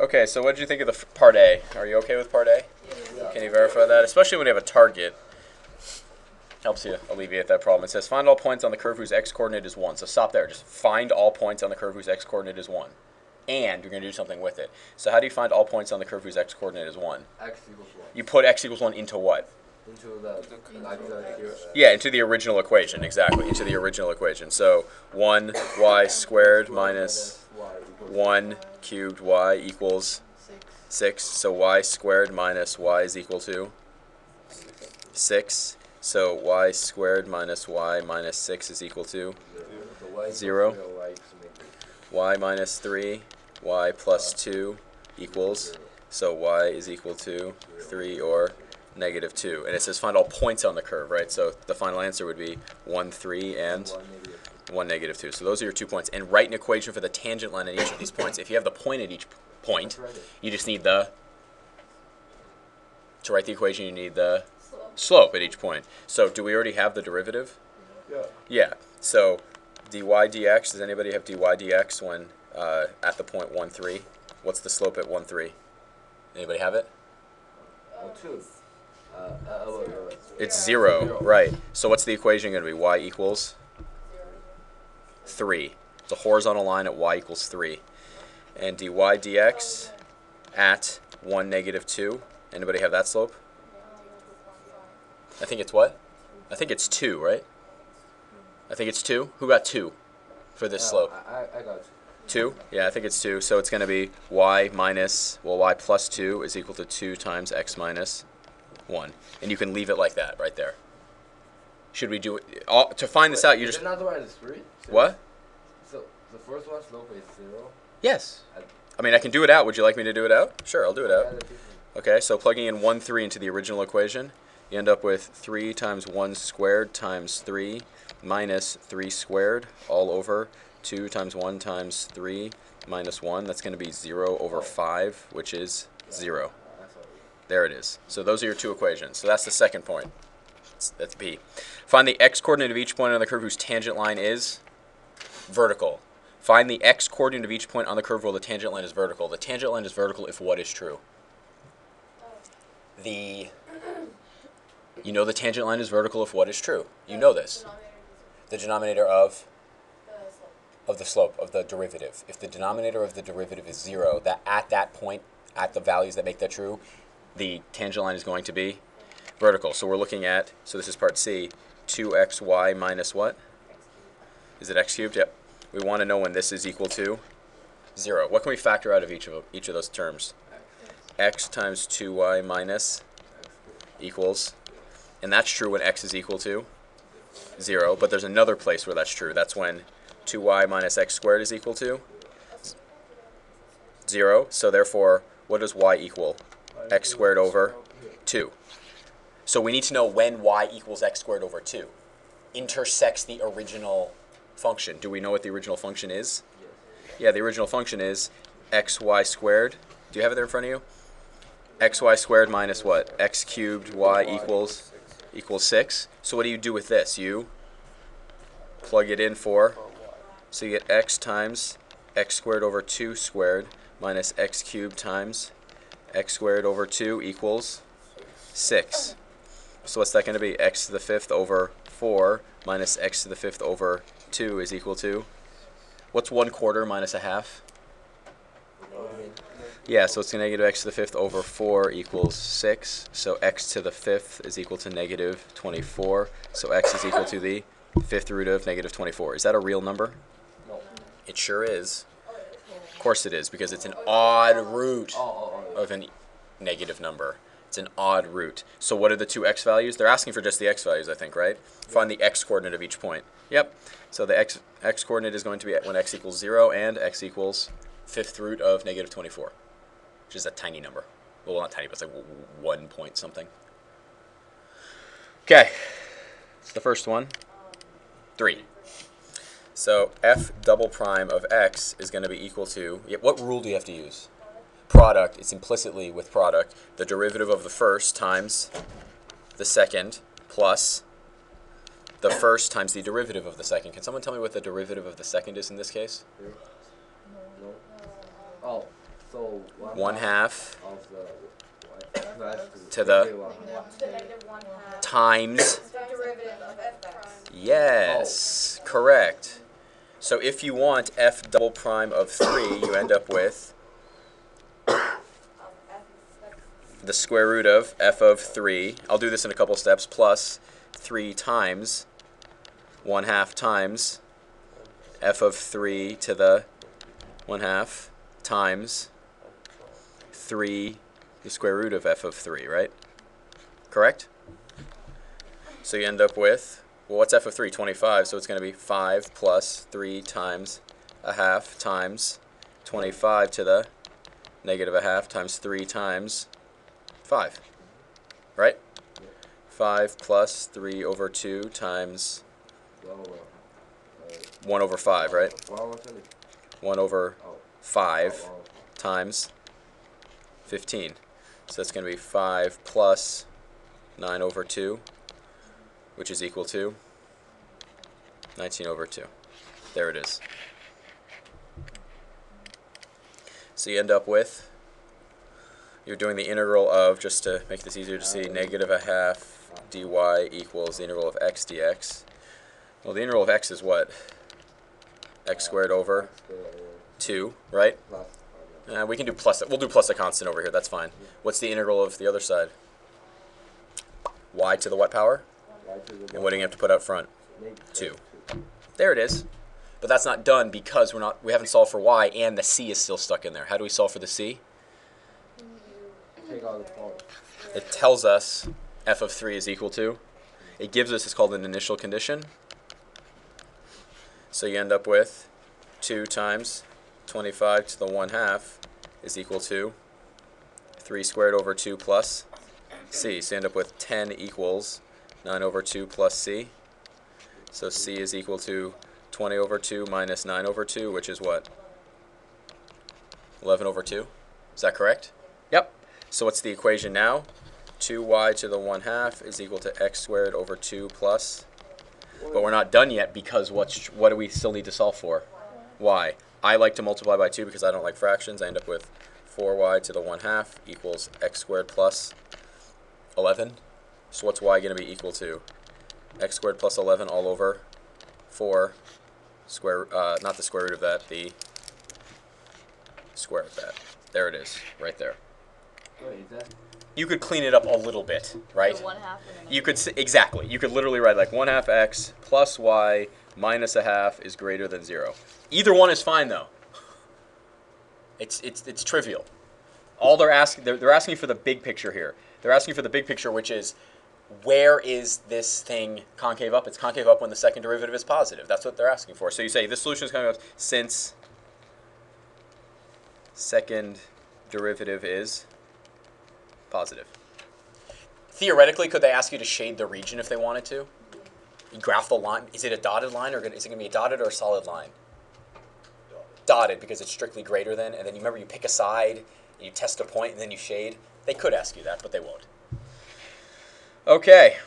Okay, so what did you think of the part A? Are you okay with part A? Yeah. Can you verify that? Especially when you have a target. Helps you alleviate that problem. It says find all points on the curve whose x-coordinate is 1. So stop there. Just find all points on the curve whose x-coordinate is 1. And you're going to do something with it. So how do you find all points on the curve whose x-coordinate is 1? X equals 1. You put x equals 1 into what? Into the here. Yeah, into the original equation, exactly. Into the original equation. So 1y squared minus 1 cubed y equals 6. So y squared minus y is equal to 6. So y squared minus y minus 6 is equal to 0. Y minus 3, y plus 2 equals, so y is equal to 3 or negative 2. And it says find all points on the curve, right? So the final answer would be 1, 3, and 1, negative 2. So those are your 2 points. And write an equation for the tangent line at each of these points. If you have the point at each point, you just need the, to write the equation, you need the slope at each point. So do we already have the derivative? Yeah. Yeah. So dy dx, does anybody have dy dx when at the point 1, 3? What's the slope at 1, 3? Anybody have it? 2. It's 0, right. So what's the equation going to be? Y equals 3. The horizontal line at y equals 3. And dy dx at 1, negative 2. Anybody have that slope? I think it's what? I think it's 2, right? I think it's 2. Who got 2 for this slope? I got 2? Yeah, I think it's 2. So it's going to be y minus, well, y plus 2 is equal to 2 times x minus 1. And you can leave it like that right there. Should we do it? To find this out, you just... Another one is 3? What? So the first one slope is 0? Yes. I mean, I can do it out. Would you like me to do it out? Sure, I'll do it out. Okay, so plugging in 1, 3 into the original equation, you end up with 3 times 1 squared times 3 minus 3 squared all over 2 times 1 times 3 minus 1. That's going to be 0 over 5, which is 0. There it is. So those are your 2 equations. So that's the second point. That's B. Find the x-coordinate of each point on the curve whose tangent line is vertical. Find the x-coordinate of each point on the curve where the tangent line is vertical. The tangent line is vertical if what is true? You know the tangent line is vertical if what is true. You know this. The denominator of the slope, of the derivative. If the denominator of the derivative is 0, that at that point, at the values that make that true, the tangent line is going to be vertical. So we're looking at, so this is part C, 2xy minus what? Is it x cubed? Yep. We want to know when this is equal to 0. What can we factor out of each of those terms? X times 2y minus equals, and that's true when x is equal to 0, but there's another place where that's true. That's when 2y minus x squared is equal to 0. So therefore, what does y equal? X squared over 2. So we need to know when y equals x squared over 2. Intersects the original function. Do we know what the original function is? Yeah, the original function is xy squared. Do you have it there in front of you? Xy squared minus what? X cubed y equals 6. So what do you do with this? You plug it in for, so you get x times x squared over 2 squared minus x cubed times x squared over 2 equals 6. So what's that going to be? X to the 5th over 4 minus x to the 5th over 2 is equal to, what's 1/4 minus a half? Yeah, so it's negative x to the 5th over 4 equals 6. So x to the 5th is equal to negative 24. So x is equal to the 5th root of negative 24. Is that a real number? No. It sure is. Of course it is, because it's an odd root of a negative number. It's an odd root. So what are the 2 x values? They're asking for just the x values, I think, right? Find the x-coordinate of each point. Yep. So the x-coordinate is going to be when x equals 0 and x equals 5th root of negative 24. Which is a tiny number. Well, not tiny, but it's like 1 point something. Okay, it's the first one. 3. So f double prime of x is going to be equal to, what rule do you have to use? Product, it's implicitly with product, the derivative of the first times the second plus the first times the derivative of the second. Can someone tell me what the derivative of the second is in this case? No. Oh. So 1/2 of the what? to the -1/2 times. the derivative of f prime. Yes, correct. So if you want f double prime of 3, you end up with the square root of f of 3. I'll do this in a couple steps. Plus 3 times 1/2 times f of 3 to the 1/2 times 3, the square root of f of 3, right? Correct? So you end up with, well, what's f of 3? 25, so it's going to be 5 plus 3 times 1/2 times 25 to the negative 1/2 times 3 times 5, right? 5 plus 3 over 2 times 1 over 5, right? 1 over 5 times 15. So that's going to be 5 plus 9 over 2, which is equal to 19 over 2. There it is. So you end up with, you're doing the integral of, just to make this easier to see, negative 1/2 dy equals the integral of x dx. Well, the integral of x is what? X squared over 2, right? We can do plus, we'll do plus a constant over here, that's fine. What's the integral of the other side? Y to the what power? And what do you have to put out front? 2. There it is. But that's not done because we haven't solved for y and the c is still stuck in there. How do we solve for the c? Take out the part. It tells us f of 3 is equal to, it gives us, it's called an initial condition. So you end up with 2 times 25 to the 1/2 is equal to 3 squared over 2 plus c. So you end up with 10 equals 9 over 2 plus c. So c is equal to 20 over 2 minus 9 over 2, which is what? 11 over 2? Is that correct? Yep. So what's the equation now? 2y to the 1/2 is equal to x squared over 2 plus. But we're not done yet because what do we still need to solve for? Y. I like to multiply by 2 because I don't like fractions. I end up with 4y to the 1/2 equals x squared plus 11. So what's y going to be equal to? X squared plus 11 all over 4 square, not the square root of that, the square of that. There it is, right there. Wait, is that? You could clean it up a little bit, right? The 1/2 and You could exactly. You could literally write like 1/2 x plus y minus 1/2 is greater than 0. Either one is fine though. It's trivial. All they're asking for the big picture here. They're asking for the big picture, which is where is this thing concave up? It's concave up when the second derivative is positive. That's what they're asking for. So you say this solution is concave up since second derivative is positive. Theoretically, could they ask you to shade the region if they wanted to? You graph the line. Is it a dotted line, or is it going to be a dotted or a solid line? Dotted, because it's strictly greater than. And then you remember you pick a side, and you test a point, and then you shade. They could ask you that, but they won't. Okay.